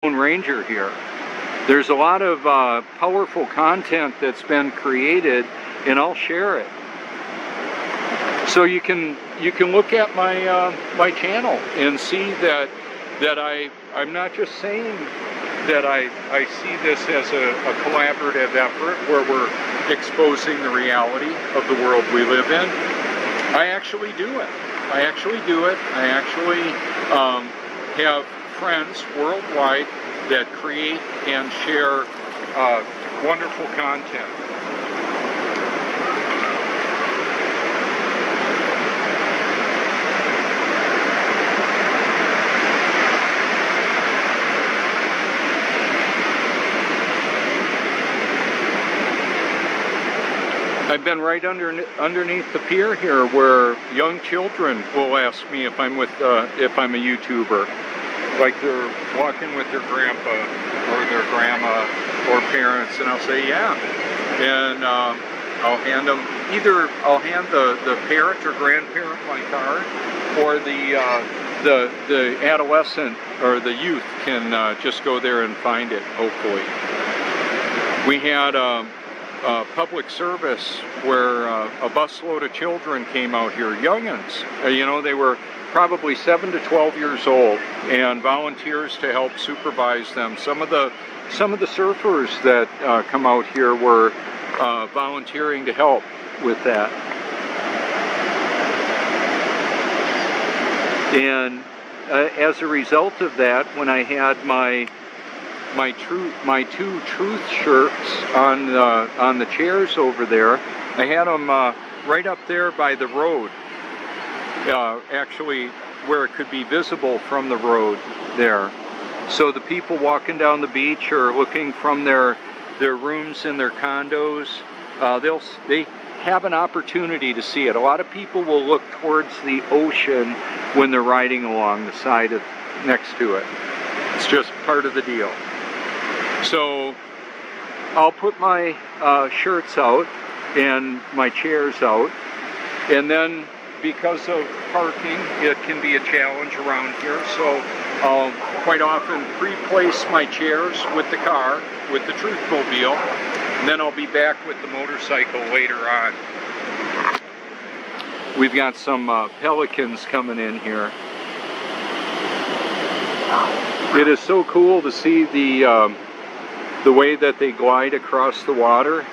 Ranger here. There's a lot of powerful content that's been created, and I'll share it. So you can look at my my channel and see that I'm not just saying that I see this as a collaborative effort where we're exposing the reality of the world we live in. I actually do it. I actually have friends worldwide that create and share wonderful content. I've been right underneath the pier here, where young children will ask me if I'm a YouTuber, like they're walking with their grandpa or their grandma or parents, and I'll say yeah, and I'll hand them I'll hand the parent or grandparent my card, or the adolescent or the youth can just go there and find it. Hopefully, we had public service where a busload of children came out here, youngins. You know, they were probably 7 to 12 years old, and volunteers to help supervise them. Some of the surfers that come out here were volunteering to help with that. And as a result of that, when I had my two truth shirts on the chairs over there, I had them right up there by the road, actually where it could be visible from the road there. So the people walking down the beach or looking from their rooms in their condos, they have an opportunity to see it. A lot of people will look towards the ocean when they're riding along the side next to it. It's just part of the deal. So I'll put my shirts out and my chairs out, and then because of parking, it can be a challenge around here, so I'll quite often pre-place my chairs with the car, with the Truthmobile, and then I'll be back with the motorcycle later on. We've got some pelicans coming in here. It is so cool to see the way that they glide across the water.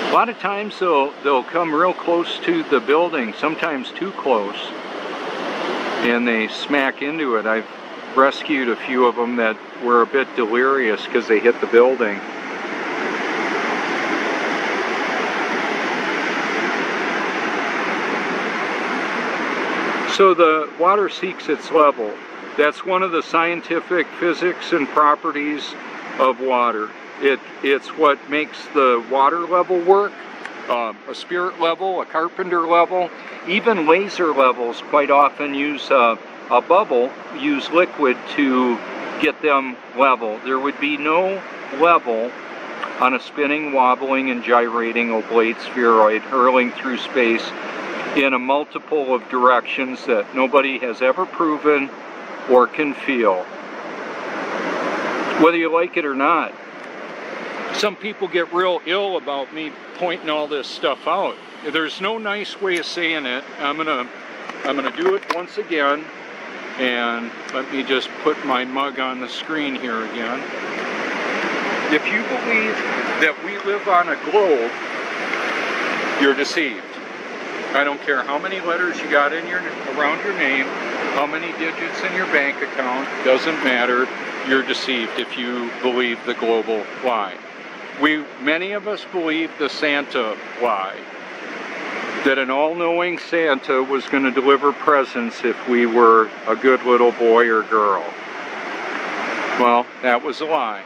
A lot of times they'll come real close to the building, sometimes too close, and they smack into it. I've rescued a few of them that were a bit delirious because they hit the building. So the water seeks its level. That's one of the scientific physics and properties of water. It's what makes the water level work, a spirit level, a carpenter level, even laser levels quite often use a bubble, use liquid to get them level. There would be no level on a spinning, wobbling, and gyrating oblate spheroid hurling through space in a multiple of directions that nobody has ever proven or can feel, whether you like it or not. Some people get real ill about me pointing all this stuff out. There's no nice way of saying it. I'm gonna do it once again, and let me just put my mug on the screen here again. If you believe that we live on a globe, you're deceived. I don't care how many letters you got around your name, how many digits in your bank account, doesn't matter. You're deceived if you believe the global lie. Many of us believe the Santa lie, that an all-knowing Santa was going to deliver presents if we were a good little boy or girl. Well, that was a lie.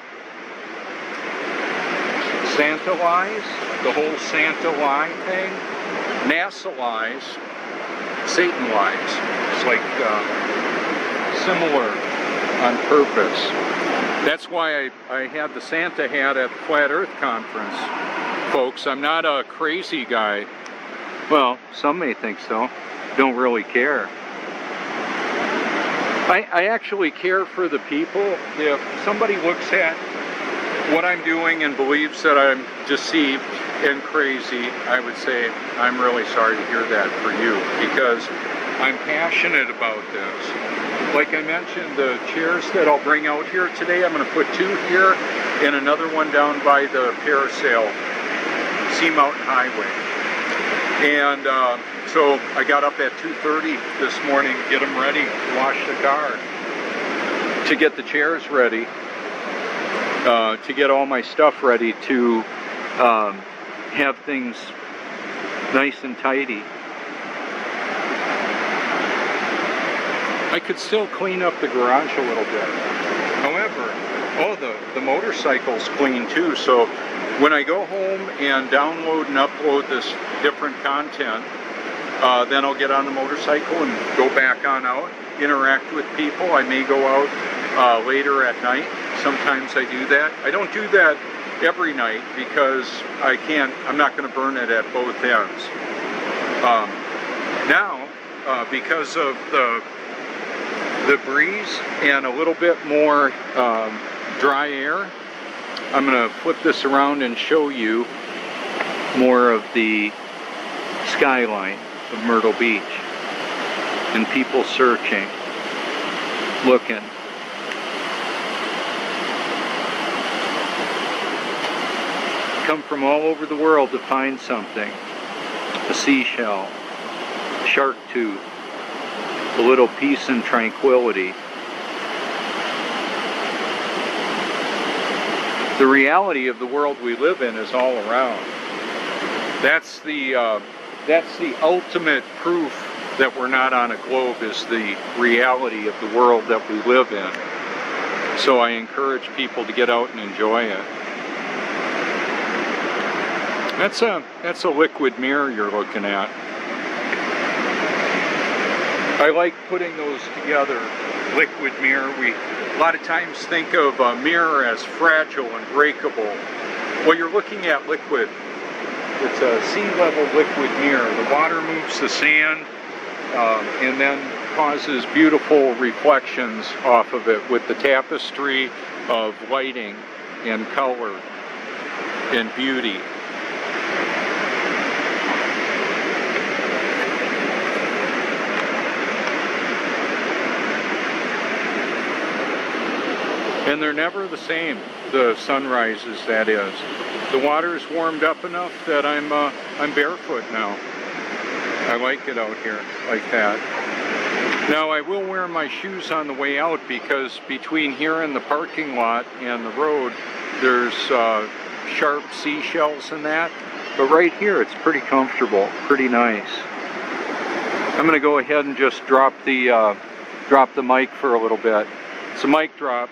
Santa lies, the whole Santa lie thing. NASA lies, Satan lies. It's like similar on purpose. That's why I had the Santa hat at the Flat Earth Conference, folks. I'm not a crazy guy. Well, some may think so. Don't really care. I actually care for the people. If somebody looks at what I'm doing and believes that I'm deceived and crazy, I would say, I'm really sorry to hear that for you, because I'm passionate about this. Like I mentioned, the chairs that I'll bring out here today, I'm going to put 2 here and another one down by the parasail, Sea Mountain Highway. And so I got up at 2:30 this morning, get them ready to wash the car, to get the chairs ready, to get all my stuff ready, to have things nice and tidy. I could still clean up the garage a little bit. However, the motorcycle's clean too, so when I go home and download and upload this different content, then I'll get on the motorcycle and go back on out, interact with people. I may go out later at night. Sometimes I do that. I don't do that every night because I'm not going to burn it at both ends. Now, because of the breeze and a little bit more dry air, I'm going to flip this around and show you more of the skyline of Myrtle Beach and people searching, looking. Come from all over the world to find something. A seashell, a shark tooth, a little peace and tranquility. The reality of the world we live in is all around. That's the ultimate proof that we're not on a globe, is the reality of the world that we live in. So I encourage people to get out and enjoy it. That's a liquid mirror you're looking at. I like putting those together, liquid mirror. We a lot of times think of a mirror as fragile and breakable. Well, you're looking at liquid. It's a sea level liquid mirror. The water moves the sand and then causes beautiful reflections off of it with the tapestry of lighting and color and beauty. And they're never the same, the sunrises, that is. The water's warmed up enough that I'm barefoot now. I like it out here like that. Now I will wear my shoes on the way out, because between here and the parking lot and the road, there's sharp seashells and that. But right here, it's pretty comfortable, pretty nice. I'm going to go ahead and just drop the mic for a little bit. It's a mic drop.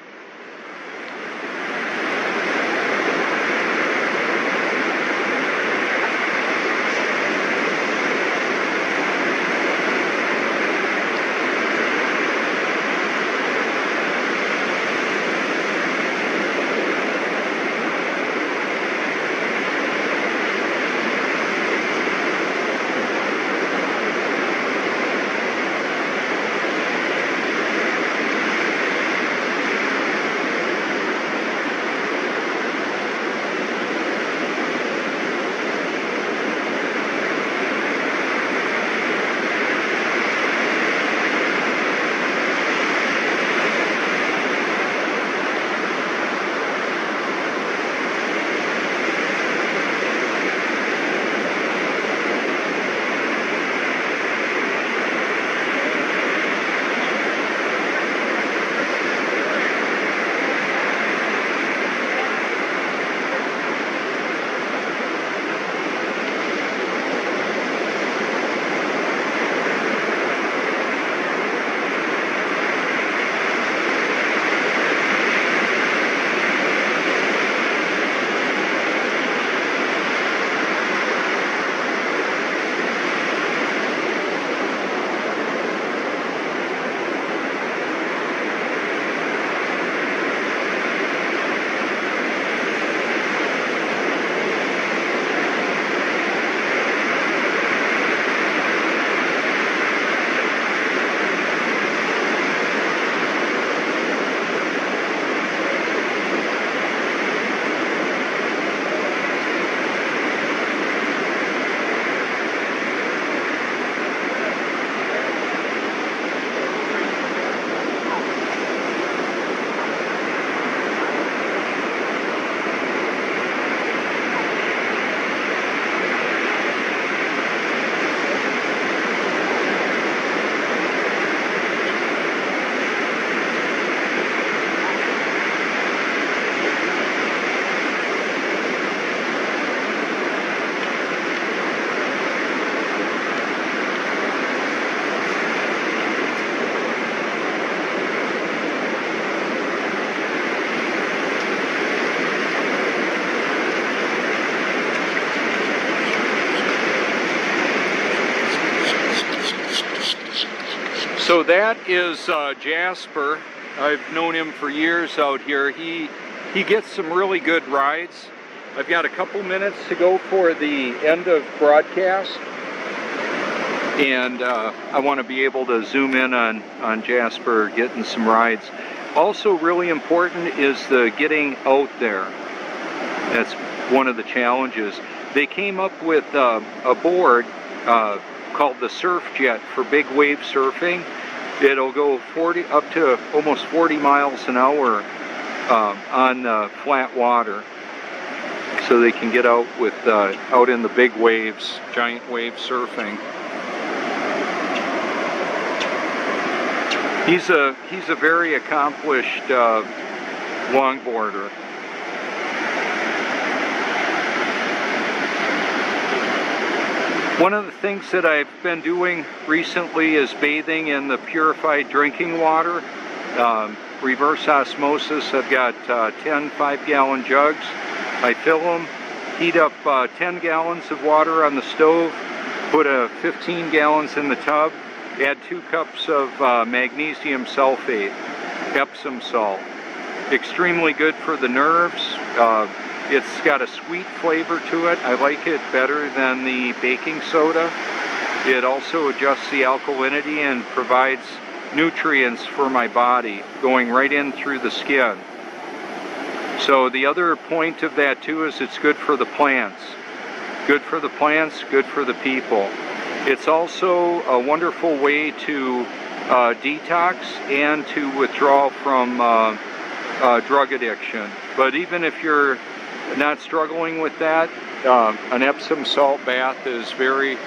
that is Jasper. I've known him for years out here. He gets some really good rides. I've got a couple minutes to go for the end of broadcast, and I want to be able to zoom in on Jasper getting some rides. Also really important is the getting out there. That's one of the challenges. They came up with a board called the Surf Jet for big wave surfing. It'll go up to almost 40 miles an hour on flat water, so they can get out with out in the big waves, giant wave surfing. He's a very accomplished longboarder. One of the things that I've been doing recently is bathing in the purified drinking water, reverse osmosis. I've got 10 5-gallon jugs. I fill them, heat up 10 gallons of water on the stove, put 15 gallons in the tub, add 2 cups of magnesium sulfate, Epsom salt. Extremely good for the nerves. It's got a sweet flavor to it. I like it better than the baking soda. It also adjusts the alkalinity and provides nutrients for my body, going right in through the skin. So the other point of that too is it's good for the plants. Good for the plants, good for the people. It's also a wonderful way to detox and to withdraw from drug addiction. But even if you're not struggling with that, an Epsom salt bath is very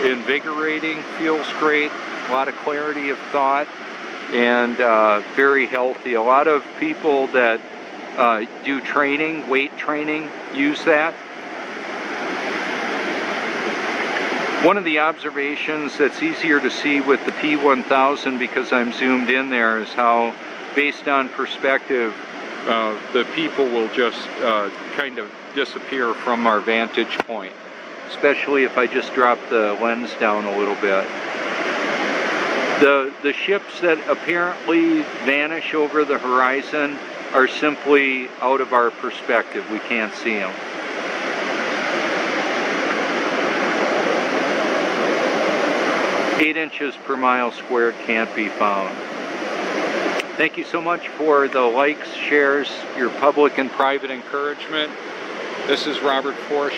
invigorating, feels great, a lot of clarity of thought, and very healthy. A lot of people that do training, weight training, use that. One of the observations that's easier to see with the P1000, because I'm zoomed in there, is how, based on perspective, the people will just kind of disappear from our vantage point, especially if I just drop the lens down a little bit. The ships that apparently vanish over the horizon are simply out of our perspective. We can't see them. Eight inches per mile squared can't be found. Thank you so much for the likes, shares, your public and private encouragement. This is Robert Forsch.